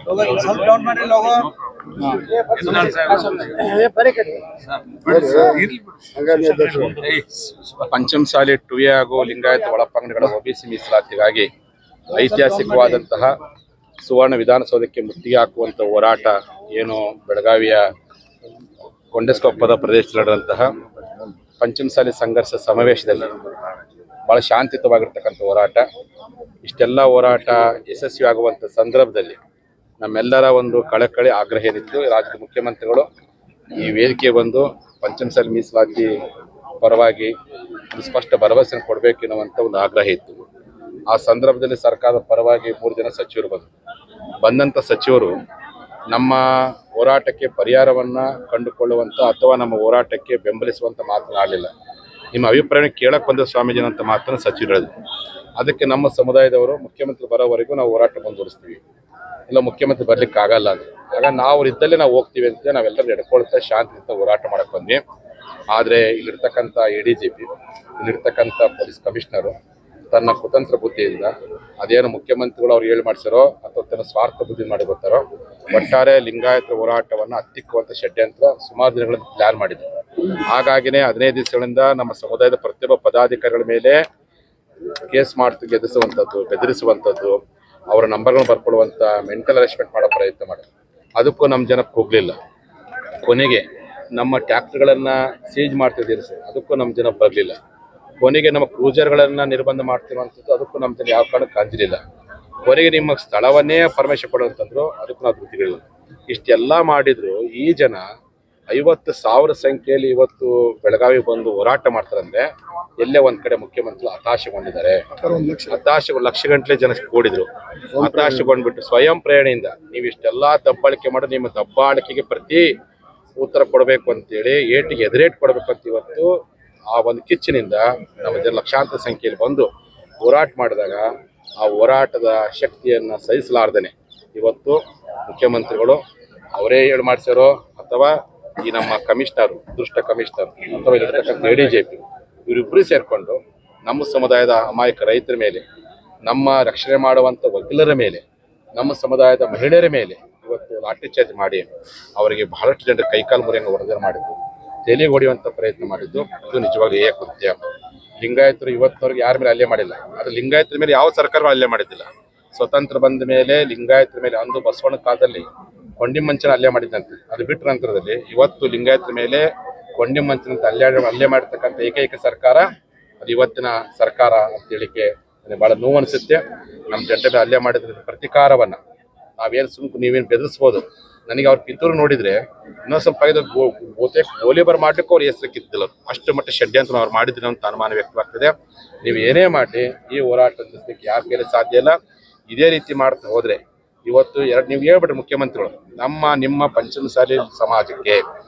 ಸ್ವಲ್ಪ ಡೌನ್ ಮಾಡಿ ಲೋಗೋ. ಪಂಚಮಸಾಲಿ ಟುವೆ ಹಾಗೂ ಲಿಂಗಾಯತ ಒಳಪಂಗಡಗಳ ಒಬಿಸಿ ಮೀಸಲಾತಿಗಾಗಿ ಐತಿಹಾಸಿಕವಾದಂತಹ ಸುವರ್ಣ ವಿಧಾನಸೌಧಕ್ಕೆ ಮುತ್ತಿಗೆ ಹಾಕುವಂತ ಹೋರಾಟ ಏನು ಬೆಳಗಾವಿಯ ಕೊಂಡಸ್ಕೊಪ್ಪದ ಪ್ರದೇಶದಲ್ಲಿ ನಡೆದಂತಹ ಪಂಚಮಸಾಲಿ ಸಂಘರ್ಷ ಸಮಾವೇಶದಲ್ಲಿ ಬಹಳ ಶಾಂತಿಯುತವಾಗಿರ್ತಕ್ಕಂಥ ಹೋರಾಟ. ಇಷ್ಟೆಲ್ಲ ಹೋರಾಟ ಯಶಸ್ವಿ ಆಗುವಂಥ ಸಂದರ್ಭದಲ್ಲಿ ನಮ್ಮೆಲ್ಲರ ಒಂದು ಕಳಕಳಿ ಆಗ್ರಹ ಏನಿತ್ತು, ರಾಜ್ಯದ ಮುಖ್ಯಮಂತ್ರಿಗಳು ಈ ವೇದಿಕೆ ಬಂದು ಪಂಚಮಸಾಲಿ ಮೀಸಲಾತಿ ಪರವಾಗಿ ಸ್ಪಷ್ಟ ಭರವಸೆ ಕೊಡಬೇಕು ಎನ್ನುವಂಥ ಒಂದು ಆಗ್ರಹ ಇತ್ತು. ಆ ಸಂದರ್ಭದಲ್ಲಿ ಸರ್ಕಾರದ ಪರವಾಗಿ 3 ಜನ ಸಚಿವರು ಬಂದಂಥ ಸಚಿವರು ನಮ್ಮ ಹೋರಾಟಕ್ಕೆ ಪರಿಹಾರವನ್ನು ಕಂಡುಕೊಳ್ಳುವಂಥ ಅಥವಾ ನಮ್ಮ ಹೋರಾಟಕ್ಕೆ ಬೆಂಬಲಿಸುವಂಥ ಮಾತನಾಡಲಿಲ್ಲ. ನಿಮ್ಮ ಅಭಿಪ್ರಾಯ ಕೇಳಕ್ಕೆ ಬಂದ ಸ್ವಾಮೀಜಿನ ಅಂತ ಮಾತನ್ನು ಸಚಿವರು ಹೇಳಿದ್ರು. ಅದಕ್ಕೆ ನಮ್ಮ ಸಮುದಾಯದವರು ಮುಖ್ಯಮಂತ್ರಿ ಬರೋವರೆಗೂ ನಾವು ಹೋರಾಟ ಮುಂದುವರಿಸ್ತೀವಿ, ಇಲ್ಲ ಮುಖ್ಯಮಂತ್ರಿ ಬರ್ಲಿಕ್ಕೆ ಆಗಲ್ಲ ಅಂತ. ಆಗ ನಾವು ಇದ್ದಲ್ಲೇ ನಾವು ಹೋಗ್ತೀವಿ ಅಂತ ನಾವೆಲ್ಲರೂ ಎಡ್ಕೊಳ್ತಾ ಶಾಂತಿಯುತ ಹೋರಾಟ ಮಾಡಕ್ಕೆ ಬಂದ್ವಿ. ಆದರೆ ಇಲ್ಲಿರ್ತಕ್ಕಂಥ ADGP, ಇಲ್ಲಿರ್ತಕ್ಕಂಥ ಪೊಲೀಸ್ ಕಮಿಷನರು ತನ್ನ ಕುತಂತ್ರ ಬುದ್ಧಿಯಿಂದ ಅದೇನು ಮುಖ್ಯಮಂತ್ರಿಗಳು ಅವ್ರು ಹೇಳಿ ಮಾಡಿಸಾರೋ ಅಥವಾ ತನ್ನ ಸ್ವಾರ್ಥ ಬುದ್ಧಿ ಮಾಡಿ ಗೊತ್ತಾರೋ ಒಟ್ಟಾರೆ ಲಿಂಗಾಯತ ಹೋರಾಟವನ್ನು ಹತ್ತಿಕ್ಕುವಂಥ ಷಡ್ಯಂತ್ರ ಸುಮಾರು ದಿನಗಳಿಂದ ಪ್ಲಾನ್ ಮಾಡಿದ್ರು. ಹಾಗಾಗಿನೇ 15 ದಿವಸಗಳಿಂದ ನಮ್ಮ ಸಮುದಾಯದ ಪ್ರತಿಯೊಬ್ಬ ಪದಾಧಿಕಾರಿಗಳ ಮೇಲೆ ಕೇಸ್ ಮಾಡ್ತು ಗೆದಿಸುವಂಥದ್ದು, ಬೆದರಿಸುವಂಥದ್ದು, ಅವರ ನಂಬರ್ಗಳನ್ನು ಬರ್ಕೊಳ್ಳುವಂಥ ಮೆಂಟಲ್ ಅರೆಸ್ಟ್ಮೆಂಟ್ ಮಾಡೋ ಪ್ರಯತ್ನ ಮಾಡಿದ್ರು. ಅದಕ್ಕೂ ನಮ್ಮ ಜನಕ್ಕೆ ಹೋಗಲಿಲ್ಲ. ಕೊನೆಗೆ ನಮ್ಮ ಟ್ಯಾಕ್ಟರ್ಗಳನ್ನು ಸೀಜ್ ಮಾಡ್ತಿದ್ದೀರಿ ಸರ್, ಅದಕ್ಕೂ ನಮ್ಮ ಜನ ಬರಲಿಲ್ಲ. ಕೊನೆಗೆ ನಮ್ಮ ಕ್ರೂಸರ್ಗಳನ್ನು ನಿರ್ಬಂಧ ಮಾಡ್ತಿರುವಂಥದ್ದು, ಅದಕ್ಕೂ ನಮ್ಮ ಜನ ಯಾವ ಕಾರಣಕ್ಕೆ ಅಂಜಲಿಲ್ಲ. ಕೊನೆಗೆ ನಿಮ್ಮ ಸ್ಥಳವನ್ನೇ ಪರ್ಮಿಷನ್ ಕೊಡುವಂತಂದ್ರು, ಅದಕ್ಕೂ ನಾವು ಧೃತಿಗಳಿಲ್ಲ. ಇಷ್ಟೆಲ್ಲ ಮಾಡಿದ್ರು ಈ ಜನ 50,000 ಸಂಖ್ಯೆಯಲ್ಲಿ ಇವತ್ತು ಬೆಳಗಾವಿ ಬಂದು ಹೋರಾಟ ಮಾಡ್ತಾರಂದ್ರೆ ಎಲ್ಲೇ ಒಂದ್ ಕಡೆ ಮುಖ್ಯಮಂತ್ರಿ ಹತಾಶೆಗೊಂಡಿದ್ದಾರೆ. ಲಕ್ಷ ಗಂಟಲೆ ಜನ ಕೂಡಿದ್ರು, ಹತಾಶೆಗೊಂಡ್ಬಿಟ್ಟು ಸ್ವಯಂ ಪ್ರೇರಣೆಯಿಂದ ನೀವು ಇಷ್ಟೆಲ್ಲಾ ದಬ್ಬಾಳಿಕೆ ಮಾಡಿ ನಿಮ್ಮ ದಬ್ಬಾಳಿಕೆಗೆ ಪ್ರತಿ ಉತ್ತರ ಕೊಡಬೇಕು ಅಂತೇಳಿ ಏಟಿಗೆ ಎದುರೇಟ್ ಕೊಡಬೇಕು ಅಂತ ಇವತ್ತು ಆ ಒಂದು ಕಿಚ್ಚಿನಿಂದ ನಮ್ಮ ಜನ ಲಕ್ಷಾಂತರ ಸಂಖ್ಯೆಯಲ್ಲಿ ಬಂದು ಹೋರಾಟ ಮಾಡಿದಾಗ ಆ ಹೋರಾಟದ ಶಕ್ತಿಯನ್ನು ಸಹಿಸಲಾರ್ದೇನೆ ಇವತ್ತು ಮುಖ್ಯಮಂತ್ರಿಗಳು ಅವರೇ ಹೇಳಿ ಮಾಡಿಸ್ಯಾರೋ ಅಥವಾ ಈ ನಮ್ಮ ಕಮಿಷನರ್, ದುಷ್ಟ ಕಮಿಷನರ್ ಅಥವಾ ಇಲ್ಲಿರ್ತಕ್ಕಂಥ ADGP ಇವರಿಬ್ಬರು ಸೇರಿಕೊಂಡು ನಮ್ಮ ಸಮುದಾಯದ ಅಮಾಯಕ ರೈತರ ಮೇಲೆ, ನಮ್ಮ ರಕ್ಷಣೆ ಮಾಡುವಂಥ ವಕೀಲರ ಮೇಲೆ, ನಮ್ಮ ಸಮುದಾಯದ ಮಹಿಳೆಯರ ಮೇಲೆ ಇವತ್ತು ಲಾಠಿ ಚಾರ್ಜ್ ಮಾಡಿ ಅವರಿಗೆ ಬಹಳಷ್ಟು ಜನರ ಕೈಕಾಲು ಮುರಿಯಂಗೆ ವರದಿ ಮಾಡಿದ್ದು, ತಲೆಗೆ ಹೊಡೆಯುವಂಥ ಪ್ರಯತ್ನ ಮಾಡಿದ್ದು ಇದು ನಿಜವಾಗ್ಲೂ ಕೃತ್ಯ. ಲಿಂಗಾಯತರು ಇವತ್ತವರೆಗೆ ಯಾರ ಮೇಲೆ ಹಲ್ಲೆ ಮಾಡಿಲ್ಲ. ಆದರೆ ಲಿಂಗಾಯತರ ಮೇಲೆ ಯಾವ ಸರ್ಕಾರವೂ ಹಲ್ಲೆ ಮಾಡಿದ್ದಿಲ್ಲ. ಸ್ವತಂತ್ರ ಬಂದ ಮೇಲೆ ಲಿಂಗಾಯತರ ಮೇಲೆ ಅಂದು ಬಸವಣ್ಣ ಕಾಲದಲ್ಲಿ ಕೊಂಡಿಮಂಚನ ಹಲ್ಲೆ ಮಾಡಿದ್ದಂತೆ. ಅದು ಬಿಟ್ಟ ನಂತರದಲ್ಲಿ ಇವತ್ತು ಲಿಂಗಾಯತರ ಮೇಲೆ ಕೊಂಡಿಮಂಚನಂತ ಹಲ್ಲೆ ಮಾಡಿರ್ತಕ್ಕಂಥ ಏಕೈಕ ಸರ್ಕಾರ ಅದು ಇವತ್ತಿನ ಸರ್ಕಾರ ಅಂತ ಹೇಳಿಕೆ ನನಗೆ ಭಾಳ ನೋವು ಅನಿಸುತ್ತೆ. ನಮ್ಮ ಜನರ ಮೇಲೆ ಹಲ್ಲೆ ಮಾಡಿದ ಪ್ರತಿಕಾರವನ್ನು ನಾವೇನು ಸುಮ್ಕು ನೀವೇನು ಬೆದರಿಸ್ಬೋದು. ನನಗೆ ಅವ್ರ ಕಿತ್ತೂರು ನೋಡಿದರೆ ಇನ್ನೊಂದು ಸ್ವಲ್ಪ ಗೋಲಿಬಾರ್ ಮಾಡ್ಲಿಕ್ಕೂ ಅವ್ರು ಹೆಸರು ಕಿತ್ತಿಲ್ಲ. ಅಷ್ಟು ಮಟ್ಟ ಷಡ್ಯಂತ್ರ ಅವ್ರು ಮಾಡಿದ್ರು ಅಂತ ಅನುಮಾನ ವ್ಯಕ್ತವಾಗ್ತದೆ. ನೀವು ಏನೇ ಮಾಡಿ ಈ ಹೋರಾಟ ನಿಲ್ಲಿಸಲಿಕ್ಕೆ ಯಾರ ಕೈಲಿ ಸಾಧ್ಯ ಇಲ್ಲ. ಇದೇ ರೀತಿ ಮಾಡ್ತಾ ಹೋದರೆ ಇವತ್ತು ನೀವು ಹೇಳ್ಬಿಟ್ರಿ ಮುಖ್ಯಮಂತ್ರಿಗಳು, ನಿಮ್ಮ ಪಂಚಮಸಾಲಿ ಸಮಾಜಕ್ಕೆ,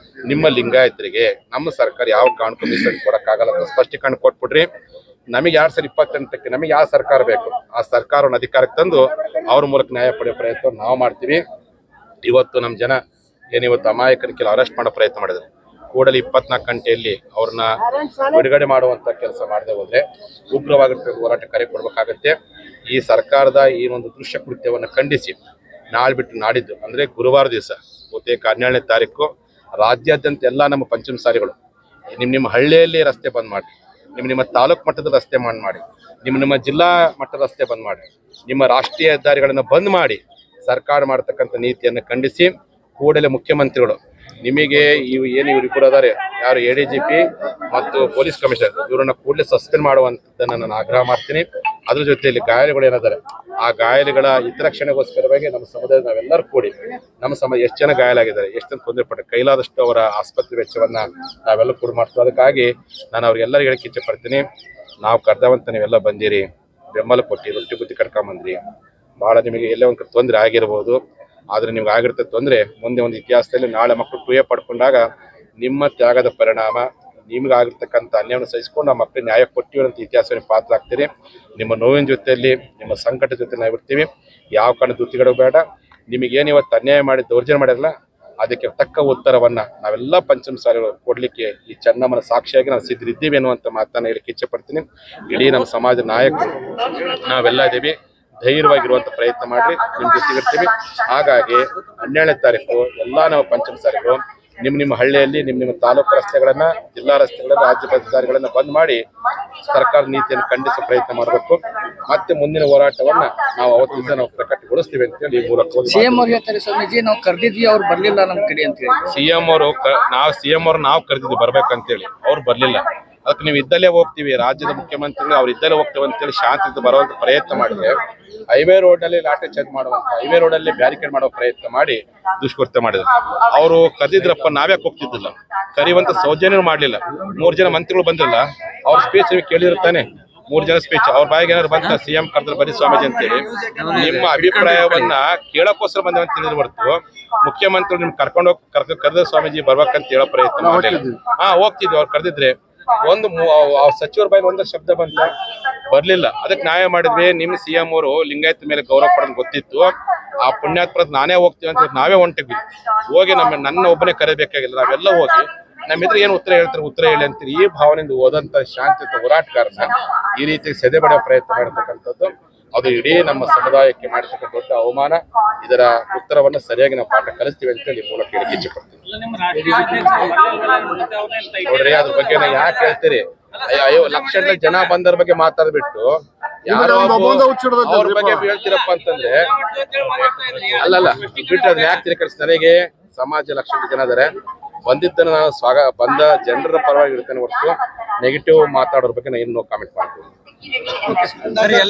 ನಿಮ್ಮ ಲಿಂಗಾಯತರಿಗೆ ನಮ್ಮ ಸರ್ಕಾರ ಯಾವ ಕಾರಣಕ್ಕೂ ಮೀಸಲು ಕೊಡೋಕ್ಕಾಗಲ್ಲ ಅಂತ ಸ್ಪಷ್ಟೀಕರಣ ಕೊಟ್ಬಿಟ್ರಿ. ನಮಗೆ 2028ಕ್ಕೆ ನಮಗೆ ಯಾವ ಸರ್ಕಾರ ಬೇಕು ಆ ಸರ್ಕಾರವನ್ನು ಅಧಿಕಾರಕ್ಕೆ ತಂದು ಅವ್ರ ಮೂಲಕ ನ್ಯಾಯ ಪಡೆಯೋ ಪ್ರಯತ್ನ ನಾವು ಮಾಡ್ತೀವಿ. ಇವತ್ತು ನಮ್ಮ ಜನ ಏನಿವತ್ತು ಅಮಾಯಕರ ಕೆಲ ಅರೆಸ್ಟ್ ಮಾಡೋ ಪ್ರಯತ್ನ ಮಾಡಿದ್ರು, ಕೂಡಲೇ 24 ಗಂಟೆಯಲ್ಲಿ ಅವ್ರನ್ನ ಬಿಡುಗಡೆ ಮಾಡುವಂಥ ಕೆಲಸ ಮಾಡದೆ ಹೋದರೆ ಉಗ್ರವಾಗಿರ್ತಕ್ಕಂಥ ಹೋರಾಟ ಕರೆ ಕೊಡಬೇಕಾಗತ್ತೆ. ಈ ಸರ್ಕಾರದ ಈ ಒಂದು ದೃಶ್ಯ ಕೃತ್ಯವನ್ನು ಖಂಡಿಸಿ ನಾಳೆ ಬಿಟ್ಟು ನಾಡಿದ್ದು ಅಂದರೆ ಗುರುವಾರ ದಿವಸ ಬಹುತೇಕ 17ನೇ ತಾರೀಕು ರಾಜ್ಯಾದ್ಯಂತ ಎಲ್ಲ ನಮ್ಮ ಪಂಚಮಸಾಲಿಗಳು ನಿಮ್ಮ ಹಳ್ಳಿಯಲ್ಲಿ ರಸ್ತೆ ಬಂದ್ ಮಾಡಿ, ನಿಮ್ಮ ತಾಲೂಕು ಮಟ್ಟದ ರಸ್ತೆ ಮಾಡಿ, ನಿಮ್ಮ ಜಿಲ್ಲಾ ಮಟ್ಟದ ರಸ್ತೆ ಬಂದ್ ಮಾಡಿ, ನಿಮ್ಮ ರಾಷ್ಟ್ರೀಯ ಹೆದ್ದಾರಿಗಳನ್ನು ಬಂದ್ ಮಾಡಿ ಸರ್ಕಾರ ಮಾಡತಕ್ಕಂಥ ನೀತಿಯನ್ನು ಖಂಡಿಸಿ ಕೂಡಲೇ ಮುಖ್ಯಮಂತ್ರಿಗಳು ನಿಮಗೆ ಇವರಿಬ್ಬರು ಅದಾರೆ, ಯಾರು ADGP ಮತ್ತು ಪೊಲೀಸ್ ಕಮಿಷನರ್, ಇವರನ್ನ ಕೂಡಲೇ ಸಸ್ಪೆಂಡ್ ಮಾಡುವಂಥದ್ದನ್ನು ನಾನು ಆಗ್ರಹ ಮಾಡ್ತೀನಿ. ಅದ್ರ ಜೊತೆಯಲ್ಲಿ ಗಾಯಾಳುಗಳು ಏನಾದರೆ ಆ ಗಾಯಾಳುಗಳ ಹಿತರಕ್ಷಣೆಗೋಸ್ಕರವಾಗಿ ನಮ್ಮ ಸಮುದಾಯದ ನಾವೆಲ್ಲರೂ ಕೂಡಿ ನಮ್ಮ ಸಮಾಜ ಎಷ್ಟು ಜನ ಗಾಯಾಲಾಗಿದ್ದಾರೆ, ಎಷ್ಟು ಜನ ತೊಂದರೆ ಪಟ್ಟರೆ ಕೈಲಾದಷ್ಟು ಅವರ ಆಸ್ಪತ್ರೆ ವೆಚ್ಚವನ್ನು ನಾವೆಲ್ಲ ಕೂಡ ಮಾಡ್ತೀವಿ. ಅದಕ್ಕಾಗಿ ನಾನು ಅವ್ರಿಗೆಲ್ಲರಿಗೂ ಹೇಳಕ್ಕೆ ಇಚ್ಛೆ ಪಡ್ತೀನಿ, ನಾವು ಕರೆದವಂತ ನೀವೆಲ್ಲ ಬಂದಿರಿ, ಬೆಂಬಲ ಕೊಟ್ಟು ರೊಟ್ಟಿ ಬುದ್ಧಿ ಕರ್ಕೊಂಬಂದ್ರಿ. ಭಾಳ ನಿಮಗೆ ಎಲ್ಲೇ ಒಂದು ತೊಂದರೆ ಆಗಿರ್ಬೋದು, ಆದರೆ ನಿಮ್ಗೆ ಆಗಿರ್ತದೆ ತೊಂದರೆ ಮುಂದೆ ಒಂದು ಇತಿಹಾಸದಲ್ಲಿ ನಾಳೆ ಮಕ್ಕಳು ಟೂಯೆ ಪಡ್ಕೊಂಡಾಗ ನಿಮ್ಮ ತ್ಯಾಗದ ಪರಿಣಾಮ ನಿಮ್ಗೆ ಆಗಿರ್ತಕ್ಕಂಥ ಅನ್ಯಾಯವನ್ನು ಸಹಿಸ್ಕೊಂಡು ಆ ಮಕ್ಕಳಿಗೆ ನ್ಯಾಯ ಕೊಟ್ಟಿವಂಥ ಇತಿಹಾಸವನ್ನು ಪಾತ್ರ ಆಗ್ತೀರಿ. ನಿಮ್ಮ ನೋವಿನ ಜೊತೆಯಲ್ಲಿ ನಿಮ್ಮ ಸಂಕಟದ ಜೊತೆ ನಾವು ಇರ್ತೀವಿ. ಯಾವ ಕಾರಣ ದುತಿಗಳು ಬೇಡ. ನಿಮಗೇನು ಇವತ್ತು ಅನ್ಯಾಯ ಮಾಡಿ ದೌರ್ಜನ್ಯ ಮಾಡಿರಲ್ಲ ಅದಕ್ಕೆ ತಕ್ಕ ಉತ್ತರವನ್ನು ನಾವೆಲ್ಲ ಪಂಚಮಸಾಲಿಗಳು ಕೊಡಲಿಕ್ಕೆ ಈ ಚೆನ್ನಮ್ಮನ ಸಾಕ್ಷಿಯಾಗಿ ನಾವು ಸಿದ್ಧರಿದ್ದೀವಿ ಅನ್ನುವಂಥ ಮಾತನ್ನು ಹೇಳಕ್ಕೆ ಇಚ್ಛೆ ಪಡ್ತೀನಿ. ಇಡೀ ನಮ್ಮ ಸಮಾಜದ ನಾಯಕರು ನಾವೆಲ್ಲ ಇದ್ದೀವಿ. ಧೈರ್ಯವಾಗಿರುವಂತ ಪ್ರಯತ್ನ ಮಾಡಿ ನಿಮ್ ಜೊತೆಗಿರ್ತೀವಿ. ಹಾಗಾಗಿ 12ನೇ ತಾರೀಕು ಎಲ್ಲಾ ನಾವು ಪಂಚಮಸಾರಿಗಳು ನಿಮ್ಮ ಹಳ್ಳಿಯಲ್ಲಿ ನಿಮ್ಮ ತಾಲೂಕು ರಸ್ತೆಗಳನ್ನ, ಜಿಲ್ಲಾ ರಸ್ತೆಗಳನ್ನ, ರಾಜ್ಯ ಹೆದ್ದಾರಿಗಳನ್ನ ಬಂದ್ ಮಾಡಿ ಸರ್ಕಾರ ನೀತಿಯನ್ನು ಖಂಡಿಸುವ ಪ್ರಯತ್ನ ಮಾಡಬೇಕು. ಮತ್ತೆ ಮುಂದಿನ ಹೋರಾಟವನ್ನ ನಾವು ಅವತ್ತು ದಿವಸ ನಾವು ಪ್ರಕಟಗೊಳಿಸ್ತೀವಿ ಅಂತ ಹೇಳಿ ಈ ಮೂಲಕ ಸಿಎಂ ಅವ್ರು ಹೇಳ್ತಾರೆ, ಸ್ವಾಮೀಜಿ ನಾವು ಕರೆದಿದ್ವಿ, ಅವ್ರು ಬರ್ಲಿಲ್ಲ ನಮ್ ಕಡೆ ಅಂತ ಹೇಳಿ. ಸಿಎಂ ಅವರು ನಾವು ಕರೆದಿದ್ವಿ ಬರ್ಬೇಕಂತೇಳಿ, ಅವ್ರು ಬರ್ಲಿಲ್ಲ. ಅದಕ್ಕೆ ನೀವು ಇದ್ದಲ್ಲೇ ಹೋಗ್ತೀವಿ, ರಾಜ್ಯದ ಮುಖ್ಯಮಂತ್ರಿಗಳು ಅವ್ರು ಇದ್ದಲ್ಲೇ ಹೋಗ್ತೇವೆ ಅಂತೇಳಿ ಶಾಂತಿ ಬರುವಂತ ಪ್ರಯತ್ನ ಮಾಡಿದ್ರೆ ಹೈವೇ ರೋಡ್ ನಲ್ಲಿ ಲಾಠಿ ಚಾರ್ಜ್ ಮಾಡುವಂತ, ಹೈವೇ ರೋಡ್ ಅಲ್ಲಿ ಬ್ಯಾರಿಕೇಡ್ ಮಾಡೋ ಪ್ರಯತ್ನ ಮಾಡಿ ದುಷ್ಕೃತ್ಯ ಮಾಡಿದ್ರು. ಅವರು ಕರೆದಿದ್ರಪ್ಪ, ನಾವ್ಯಾಕೆ ಹೋಗ್ತಿದ್ದಿಲ್ಲ, ಕರೆಯುವಂತ ಸೌಜನ್ಯ ಮಾಡ್ಲಿಲ್ಲ. 3 ಜನ ಮಂತ್ರಿಗಳು ಬಂದಿಲ್ಲ, ಅವ್ರ ಸ್ಪೀಚ್ ಕೇಳಿರುತ್ತಾನೆ. 3 ಜನ ಸ್ಪೀಚ್ ಅವ್ರ ಬಾಯಿಗೆ ಏನಾದ್ರು ಬಂತ, ಸಿಎಂ ಕರೆದ್ರೆ ಬರೀ ಸ್ವಾಮೀಜಿ ಅಂತೇಳಿ ನಿಮ್ಮ ಅಭಿಪ್ರಾಯವನ್ನ ಕೇಳಕ್ಕೋಸ್ಕರ ಬಂದೇವಂತ ತಿಳಿದು ಬರ್ತು. ಮುಖ್ಯಮಂತ್ರಿಗಳು ನಿಮ್ ಕರೆದ ಸ್ವಾಮೀಜಿ ಬರ್ಬೇಕಂತ ಹೇಳೋ ಪ್ರಯತ್ನ ಮಾಡಲಿಲ್ಲ. ಹೋಗ್ತಿದ್ವಿ, ಅವ್ರು ಕರೆದಿದ್ರೆ ಒಂದು ಸಚಿವರ ಬಾಯಲ್ಲಿ ಒಂದಷ್ಟು ಶಬ್ದ ಬಂತ, ಬರ್ಲಿಲ್ಲ. ಅದಕ್ಕೆ ನಾವೇ ಮಾಡಿದ್ವಿ, ನಿಮ್ ಸಿಎಂ ಅವರು ಲಿಂಗಾಯತ ಮೇಲೆ ಗೌರವ ಪಡೋದು ಗೊತ್ತಿತ್ತು, ಆ ಪುಣ್ಯಾತ್ಮರದ ನಾನೇ ಹೋಗ್ತೀವಿ ಅಂತ ನಾವೇ ಹೊಂಟಿದ್ವಿ. ಹೋಗಿ ನನ್ನ ಒಬ್ಬನೇ ಕರೆಯಬೇಕಾಗಿಲ್ಲ, ನಾವೆಲ್ಲ ಹೋಗಿ ನಮ್ಮಿದ್ರೆ ಏನು ಉತ್ತರ ಹೇಳ್ತಾರೆ, ಉತ್ತರ ಹೇಳಿ ಅಂತೀರಿ. ಈ ಭಾವನೆಯಿಂದ ಹೋದಂತ ಶಾಂತಿಯುತ ಹೋರಾಟಗಾರನ ಈ ರೀತಿ ಸೆದೆಬಡಿಯೋ ಪ್ರಯತ್ನ ಮಾಡಿರ್ತಕ್ಕಂಥದ್ದು ಅದು ಇಡೀ ನಮ್ಮ ಸಮುದಾಯಕ್ಕೆ ಮಾಡಿರ್ತಕ್ಕಂಥ ದೊಡ್ಡ ಅವಮಾನ. ಇದರ ಉತ್ತರವನ್ನ ಸರಿಯಾಗಿ ನಾವು ಪಾಠ ಕಲಿಸ್ತೀವಿ ಅಂತ ಹೇಳಿ ಮೂಲಕ ಹೇಳಿಕೆ ಇಚ್ಛೆ ಪಡ್ತೀವಿ. ನೋಡ್ರಿ, ಅದ್ರ ಬಗ್ಗೆ ಯಾಕೆ ಹೇಳ್ತೀರಿ? ಅಯ್ಯೋ, ಲಕ್ಷಗಳ ಜನ ಬಂದರ ಬಗ್ಗೆ ಮಾತಾಡ್ಬಿಟ್ಟು ಯಾರೋ ಅವ್ರ ಬಗ್ಗೆ ಹೇಳ್ತೀರಪ್ಪ ಅಂತಂದ್ರೆ ಅಲ್ಲಲ್ಲ ಬಿಟ್ಟು ಅದನ್ನ ಯಾಕೆ ತಿರುಕರಿಸಿ? ನನಗೆ ಸಮಾಜ ಲಕ್ಷಗಳ ಜನ ಇದಾರೆ, ಬಂದಿದ್ದನ್ನು ನಾನು ಬಂದ ಜನರ ಪರವಾಗಿ ಇರ್ತೇನೆ ಹೊರತು ನೆಗೆಟಿವ್ ಮಾತಾಡೋದ್ರ ಬಗ್ಗೆ ನಾನು ಏನು ಕಾಮೆಂಟ್ ಮಾಡ್ತೀನಿ.